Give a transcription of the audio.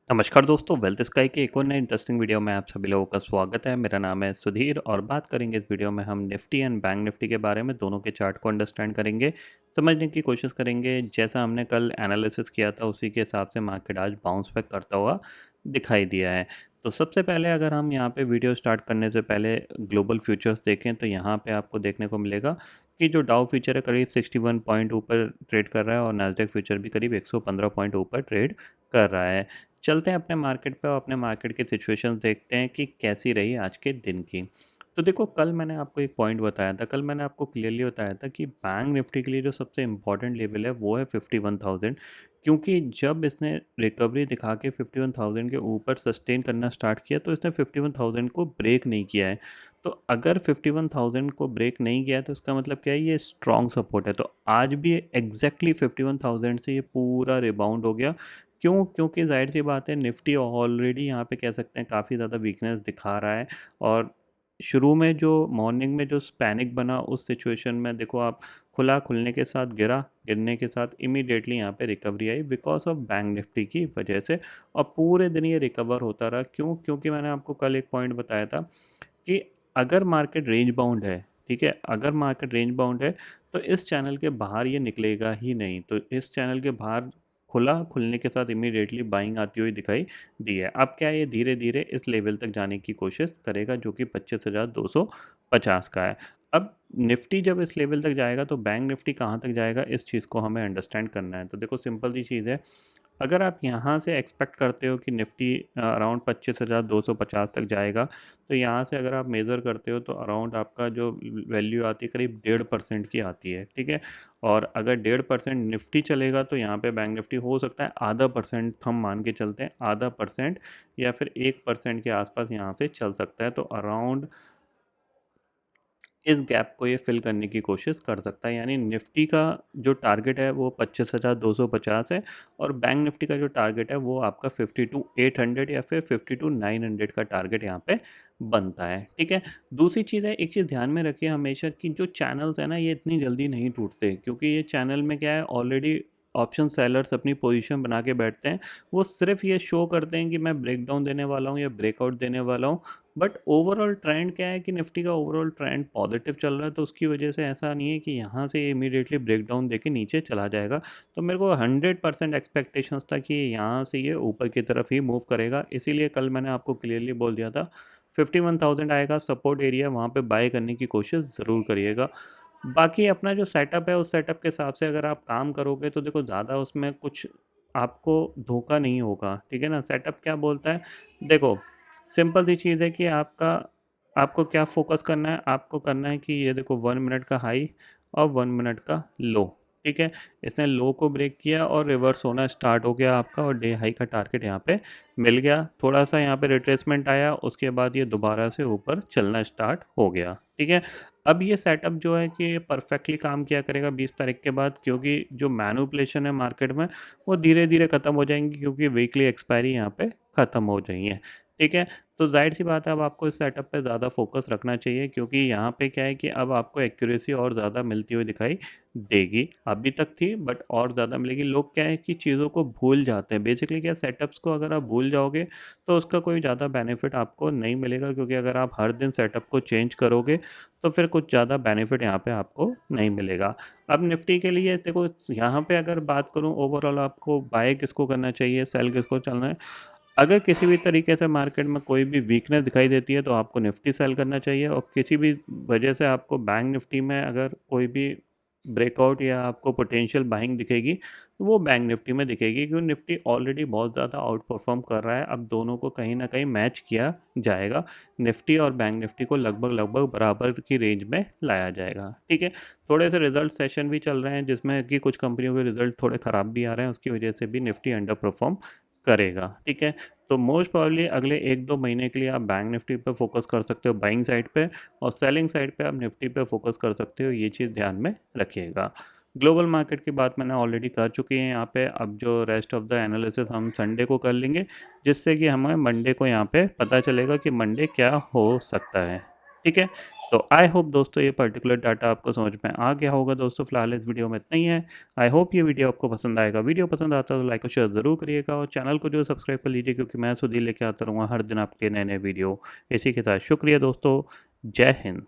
नमस्कार दोस्तों, wealth sky के एक और नए इंटरेस्टिंग वीडियो में आप सभी लोगों का स्वागत है। मेरा नाम है सुधीर और बात करेंगे इस वीडियो में हम निफ्टी एंड बैंक निफ्टी के बारे में। दोनों के चार्ट को अंडरस्टैंड करेंगे, समझने की कोशिश करेंगे। जैसा हमने कल एनालिसिस किया था उसी के हिसाब से मार्केट आज बाउंस बैक करता हुआ दिखाई दिया है। तो सबसे पहले अगर हम यहाँ पे वीडियो स्टार्ट करने से पहले ग्लोबल फ्यूचर्स देखें तो यहाँ पे आपको देखने को मिलेगा कि जो डाउ फ्यूचर है करीब 61 पॉइंट ऊपर ट्रेड कर रहा है और नैस्डैक फ्यूचर भी करीब 115 पॉइंट ऊपर ट्रेड कर रहा है। चलते हैं अपने मार्केट पे और अपने मार्केट की सिचुएशंस देखते हैं कि कैसी रही आज के दिन की। तो देखो, कल मैंने आपको एक पॉइंट बताया था, कल मैंने आपको क्लियरली बताया था कि बैंक निफ्टी के लिए जो सबसे इम्पॉर्टेंट लेवल है वो है 51,000। क्योंकि जब इसने रिकवरी दिखा के 51,000 के ऊपर सस्टेन करना स्टार्ट किया तो इसने 51,000 को ब्रेक नहीं किया है। तो अगर 51,000 को ब्रेक नहीं किया है तो इसका मतलब क्या है, ये स्ट्रॉन्ग सपोर्ट है। तो आज भी एग्जैक्टली 51,000 से ये पूरा रिबाउंड हो गया। क्यों? क्योंकि ज़ाहिर सी बात है, निफ्टी ऑलरेडी यहाँ पे कह सकते हैं काफ़ी ज़्यादा वीकनेस दिखा रहा है। और शुरू में जो मॉर्निंग में जो पैनिक बना उस सिचुएशन में देखो आप, खुलने के साथ गिरा, गिरने के साथ इमीडिएटली यहाँ पे recovery I because of bank Nifty की वजह से। और पूरे दिन ये रिकवर होता रहा। क्यों? क्योंकि मैंने आपको कल एक पॉइंट बताया था कि अगर मार्केट रेंज बाउंड है, ठीक है, अगर मार्केट रेंज बाउंड है तो इस चैनल के बाहर ये निकलेगा ही नहीं। तो इस चैनल के बाहर खुलने के साथ इमीडिएटली बाइंग आती हुई दिखाई दी है। अब क्या है, ये धीरे धीरे इस लेवल तक जाने की कोशिश करेगा जो कि 25,250 का है। अब निफ्टी जब इस लेवल तक जाएगा तो बैंक निफ्टी कहाँ तक जाएगा, इस चीज़ को हमें अंडरस्टैंड करना है। तो देखो, सिंपल सी चीज़ है, अगर आप यहाँ से एक्सपेक्ट करते हो कि निफ्टी अराउंड 25,250 तक जाएगा, तो यहाँ से अगर आप मेज़र करते हो तो अराउंड आपका जो वैल्यू आती है करीब 1.5% की आती है, ठीक है। और अगर 1.5% निफ्टी चलेगा तो यहाँ पे बैंक निफ्टी हो सकता है आधा परसेंट, हम मान के चलते हैं आधा परसेंट या फिर 1% के आसपास यहाँ से चल सकता है। तो अराउंड इस गैप को ये फिल करने की कोशिश कर सकता है। यानी निफ्टी का जो टारगेट है वो 25,250 है और बैंक निफ्टी का जो टारगेट है वो आपका 52,800 या फिर 52,900 का टारगेट यहाँ पे बनता है, ठीक है। दूसरी चीज़ है, एक चीज़ ध्यान में रखिए हमेशा कि जो चैनल्स है ना ये इतनी जल्दी नहीं टूटते, क्योंकि ये चैनल में क्या है, ऑलरेडी ऑप्शन सेलर्स अपनी पोजीशन बना के बैठते हैं। वो सिर्फ ये शो करते हैं कि मैं ब्रेकडाउन देने वाला हूँ या ब्रेकआउट देने वाला हूँ। बट ओवरऑल ट्रेंड क्या है कि निफ्टी का ओवरऑल ट्रेंड पॉजिटिव चल रहा है। तो उसकी वजह से ऐसा नहीं है कि यहाँ से इमीडिएटली ब्रेकडाउन देके नीचे चला जाएगा। तो मेरे को 100% एक्सपेक्टेशंस था कि यहाँ से ये ऊपर की तरफ ही मूव करेगा। इसीलिए कल मैंने आपको क्लियरली बोल दिया था 51,000 आएगा सपोर्ट एरिया, वहाँ पे बाय करने की कोशिश ज़रूर करिएगा। बाकी अपना जो सेटअप है उस सेटअप के हिसाब से अगर आप काम करोगे तो देखो ज़्यादा उसमें कुछ आपको धोखा नहीं होगा, ठीक है ना। सेटअप क्या बोलता है, देखो सिंपल सी चीज़ है कि आपको क्या फ़ोकस करना है, आपको करना है कि ये देखो 1 मिनट का हाई और 1 मिनट का लो, ठीक है। इसने लो को ब्रेक किया और रिवर्स होना स्टार्ट हो गया आपका और डे हाई का टारगेट यहाँ पे मिल गया। थोड़ा सा यहाँ पे रिट्रेसमेंट आया, उसके बाद ये दोबारा से ऊपर चलना स्टार्ट हो गया, ठीक है। अब ये सेटअप जो है कि ये परफेक्टली काम किया करेगा 20 तारीख के बाद, क्योंकि जो मैनिपुलेशन है मार्केट में वो धीरे धीरे ख़त्म हो जाएंगी, क्योंकि वीकली एक्सपायरी यहाँ पे ख़त्म हो जाएंगी, ठीक है। तो ज़ाहिर सी बात है, अब आपको इस सेटअप पे ज़्यादा फोकस रखना चाहिए, क्योंकि यहाँ पे क्या है कि अब आपको एक्यूरेसी और ज़्यादा मिलती हुई दिखाई देगी। अभी तक थी बट और ज़्यादा मिलेगी। लोग क्या है कि चीज़ों को भूल जाते हैं। बेसिकली क्या, सेटअप्स को अगर आप भूल जाओगे तो उसका कोई ज़्यादा बेनिफिट आपको नहीं मिलेगा, क्योंकि अगर आप हर दिन सेटअप को चेंज करोगे तो फिर कुछ ज़्यादा बेनिफिट यहाँ पे आपको नहीं मिलेगा। अब निफ्टी के लिए देखो, यहाँ पे अगर बात करूँ ओवरऑल आपको बाय किसको करना चाहिए, सेल किसको चलना है। अगर किसी भी तरीके से मार्केट में कोई भी वीकनेस दिखाई देती है तो आपको निफ्टी सेल करना चाहिए, और किसी भी वजह से आपको बैंक निफ्टी में अगर कोई भी ब्रेकआउट या आपको पोटेंशियल बाइंग दिखेगी तो वो बैंक निफ्टी में दिखेगी, क्योंकि निफ्टी ऑलरेडी बहुत ज़्यादा आउट परफॉर्म कर रहा है। अब दोनों को कहीं ना कहीं मैच किया जाएगा, निफ्टी और बैंक निफ्टी को लगभग लगभग बराबर की रेंज में लाया जाएगा, ठीक है। थोड़े से रिजल्ट सेशन भी चल रहे हैं जिसमें कि कुछ कंपनियों के रिजल्ट थोड़े ख़राब भी आ रहे हैं, उसकी वजह से भी निफ्टी अंडर परफॉर्म करेगा, ठीक है। तो मोस्ट प्रॉब्ली अगले 1-2 महीने के लिए आप बैंक निफ्टी पे फोकस कर सकते हो बाइंग साइड पे, और सेलिंग साइड पे आप निफ्टी पे फोकस कर सकते हो। ये चीज़ ध्यान में रखिएगा। ग्लोबल मार्केट की बात मैंने ऑलरेडी कर चुकी है यहाँ पे। अब जो रेस्ट ऑफ द एनालिसिस हम संडे को कर लेंगे, जिससे कि हमें मंडे को यहाँ पे पता चलेगा कि मंडे क्या हो सकता है, ठीक है। तो आई होप दोस्तों ये पर्टिकुलर डाटा आपको समझ में आ गया होगा दोस्तों। फिलहाल इस वीडियो में इतना ही है। आई होप ये वीडियो आपको पसंद आएगा। वीडियो पसंद आता है तो लाइक और शेयर ज़रूर करिएगा और चैनल को जो सब्सक्राइब कर लीजिए, क्योंकि मैं सुधीर लेके आता रहूँगा हर दिन आपके नए नए वीडियो इसी के साथ। शुक्रिया दोस्तों, जय हिंद।